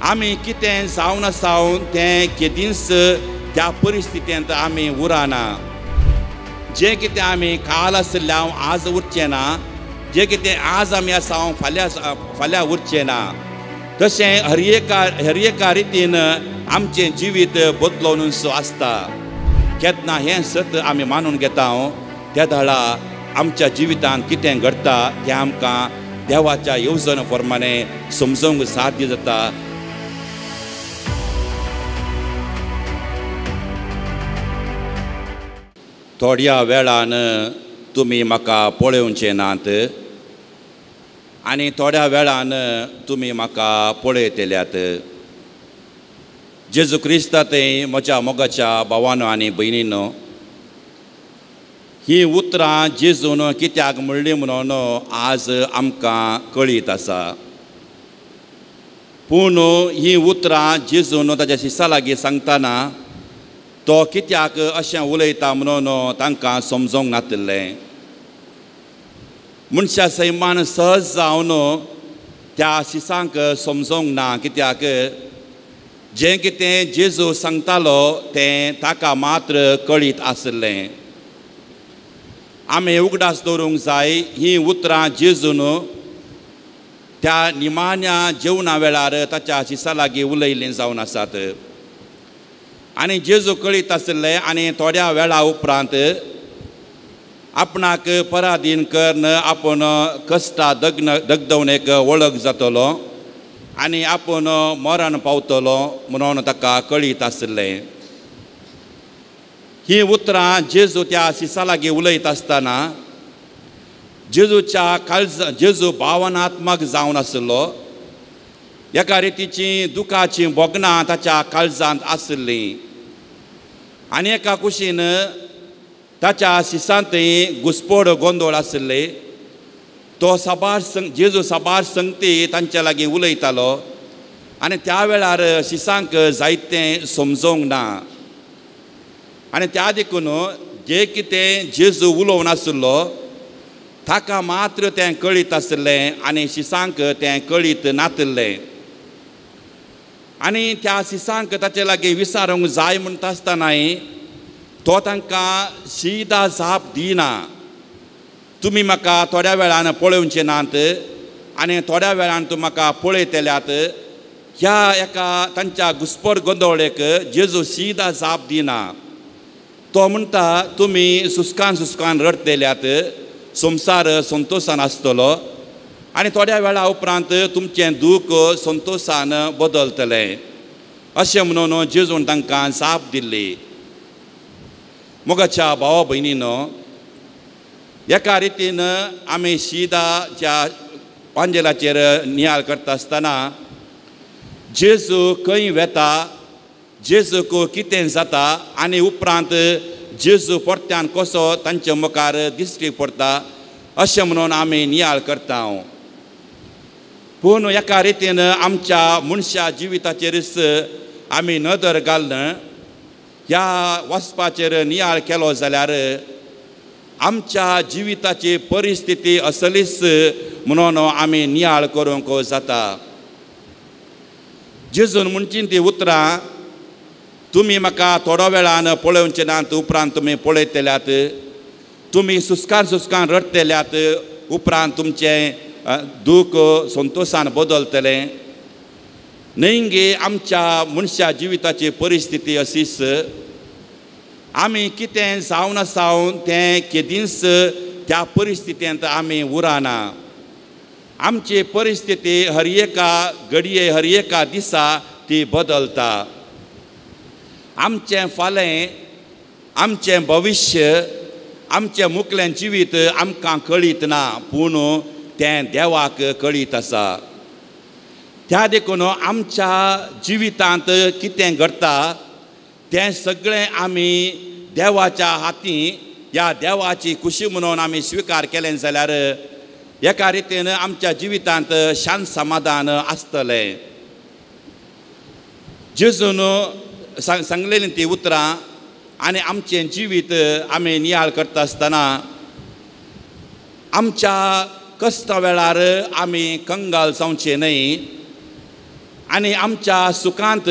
आमी कितें जावन आसावन तें केदींच त्या परिस्थितींत आमी उरना. जें कितें आमी काल आसलें हांव आज उरचें ना, जें कितें आज आमी आसा हांव फाल्यां उरचें ना. तशें हर एका रितीन आमचें जिवीत बदलूनच आसता. केन्ना हें सत आमी मानून घेता त्या धाडा आमच्या जिवितांत कितें घडटा तें आमकां देवाच्या येवजणे प्रमाणे समजूंक साध्य जाता. थोड्या वेळान तुमी म्हाका पळोवचें नात आनी थोड्या वेळान तुमी म्हाका पळयतल्यात. जेजू क्रिस्तांतय म्हज्या मोगाच्या भावांनो आनी भयणींनो, ही उतरां जेजून कित्याक म्हणली म्हणून आज आमकां कळीत आसा. पूण ही उतरां जेजून ताच्या शिश्यां लागीं सांगतना तो कित्याक अशें उलयता म्हणून तांकां समजोंक नासलें. मनशा सैमान सहज जावन त्या शिश्यांक समजोंक ना, कित्याक जें कितें जेजू सांगतालो तें ताका मात्र कळीत आसलें. आमी उगडास दवरूंक जाय, ही उतरां जेजून त्या निमाण्या जेवणा वेळार ताच्या शिश्यां लागीं उलयल्लीं जावन आसात. आनी जेजू कळीत आसलें आनी थोड्या वेळा उपरांत आपणाक पराधीन करन आपूण कश्टा दगदवणेक वळख जातलो आनी आपूण मरण पावतलो म्हणून ताका कळीत आसलें. ही उतरां जेजू त्या शिश्यां लागीं उलयत आसतना जेजू भावनात्मक जावन आसलो. एका रितीची दुखाची बोगनां ताच्या काळजांत आसलीं आनी एका कुशीन ताच्या शिश्यांतय घुसपड गोंदळ आसले. तो जेजू साबार संगती तांच्या लागीं उलयतालो आनी त्या वेळार शिश्यांक जायतें समजोंक ना. आनी त्या देखून जें कितें जेजू उलोवन आसलो ताका मात्र तें कळीत आसलें आनी शिश्यांक तें कळीत नासलें. आनी त्या शिश्यांक ताचे लागीं विचारूंक जाय म्हणटा आसतनाय तो तांकां सीदा जाप दिना. तुमी म्हाका थोड्या वेळान पळोवचें नात आनी थोड्या वेळान तूं म्हाका पळयतल्यात. ह्या एका तांच्या घुसपड गोंदवळेक जेजू सीदा जाप दिना. तो म्हणटा तुमी सुस्कान रडतल्यात, संवसार संतोशान आसतलो आनी थोड्या वेळा उपरांत तुमचें दूख संतोशान बदलतलें. अशें म्हणून जेजून तांकां जाप दिल्ली. मोगाच्या भावा भयणींनो, एका रितीन आमी शिदाच्या पांजेलाचेर नियाळ करता आसतना जेजू खंय वेता, जेजूक कितें जाता आनी उपरांत जेजू परत्यान कसो तांच्या मुखार दिश्टी पडटा अशें म्हणून आमी नियाळ करता. पूण एका रितीन आमच्या मनशा जिविताचेरच आमी नदर घालन ह्या वचपाचेर नियाळ केलो जाल्यार आमच्या जिविताची परिस्थिती असलीच म्हणून आमी नियाळ करूंक जाता. जेजून म्हणची ती उतरां तुमी म्हाका थोड्या वेळान पळोवचें नात, उपरांत तुमी पळयतल्यात. तुमी सुस्कान रडतल्यात, उपरांत तुमचें दूख संतोशान बदलतलें. न्हय आमच्या मनशा जिविताची परिस्थिती अशीच. आमी कितें जावन आसावन तें केदींच त्या परिस्थितींत आमी उरना. आमची परिस्थिती हर एका घडये हर एका दिसा ती बदलता. आमचें फालें, आमचें भविश्य, आमचें मुखलें जिवीत आमकां कळीत ना, पूण तें देवाक कळीत आसा. त्या देखून आमच्या जिवितांत कितें घडटा तें सगळें आमी देवाच्या हातीं, ह्या देवाची खुशी म्हणून आमी स्विकार केलें जाल्यार एका रितीन आमच्या जिवितांत शांत समाधान आसतलें. जेजून सांगलेलीं ती उतरां आनी आमचें जिवीत आमी नियाळ करता आसतना आमच्या कश्टा वेळार आमी कंगाल जावचें न्हय आणि आमच्या सुखांत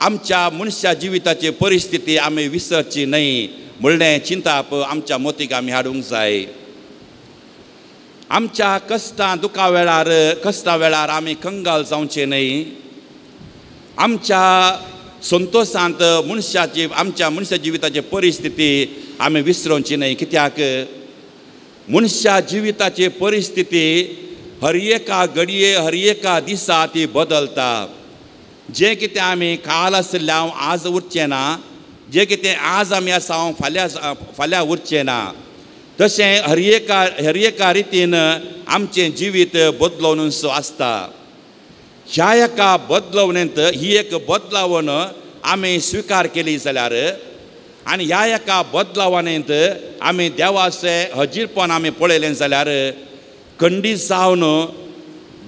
आमच्या मनशा जिविताची परिस्थिती आमी विसरची न्हय म्हणलें चिंताप आमच्या मोतीक आमी हाडूंक जाय. आमच्या कश्टा वेळार आमी कंगाल जावचे न्हय. आमच्या संतोशांत आमच्या मनशा जिविताची परिस्थिती आमी विसरोवची न्हय. कित्याक मनशा जिविताची परिस्थिती हर एका घडये हर एका दिसा ती बदलता. जें कितें आमी काल आसलें हांव आज उरचें ना, जें कितें आज आमी आसा हांव फाल्यां उरचें ना. तशें हर एका रितीन आमचें जिवीत बदलूनच आसता. ह्या एका बदलवणेंत ही एक बदलावण आमी स्विकार केली जाल्यार आनी ह्या एका बदलावणेंत आमी देवाचें हजीरपण आमी पळयलें जाल्यार खंडीत जावन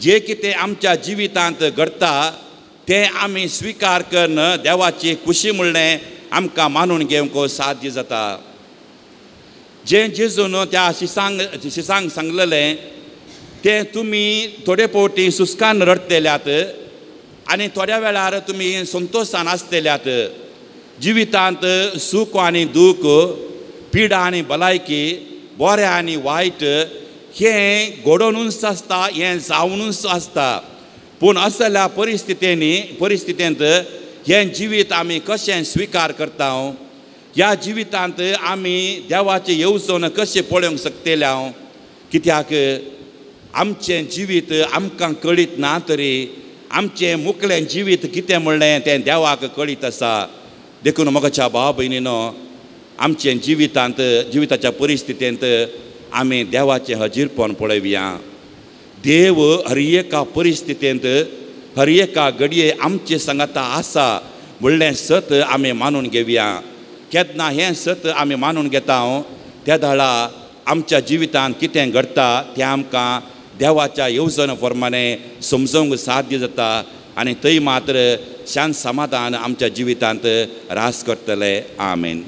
जें कितें आमच्या जिवितांत घडटा तें आमी स्विकार करून देवाची खुशी म्हणलें आमकां मानून घेवंक साध्य जाता. जें जेजून त्या शिसांक सांगलेलें तें तुमी थोडे फावटी सुस्कान रडटल्यात आनी थोड्या वेळार तुमी संतोशान आसतल्यात. जिवितांत सूख आनी दूख, पिडा आनी भलायकी, बरें आनी वायट हें घडोवनूच आसता, हें जावनूच आसता. पूण असल्या परिस्थितींत हें जिवीत आमी कशें स्विकार करता, ह्या जिवितांत आमी देवाचें येवजण कशें पळोवंक शकतले. कित्याक आमचें जिवीत आमकां कळीत ना तरी आमचें मुखलें जिवीत कितें म्हणलें तें देवाक कळीत आसा. देखून मोगाच्या भाव भयणीनो, आमचें जिविताच्या परिस्थितींत आमी देवाचें हजीरपण पळयवया. देव हर एका परिस्थितींत हर एका घडये आमचे सांगाता आसा म्हणलें सत आमी मानून घेवया. केन्ना हें सत आमी मानून घेता त्या दाळा आमच्या जिवितांत कितें घडटा तें आमकां देवाच्या येवजण प्रमाणे समजूंक साध्य जाता आनी थंय मात्र शांत समाधान आमच्या जिवितांत रास करतले. आमेन.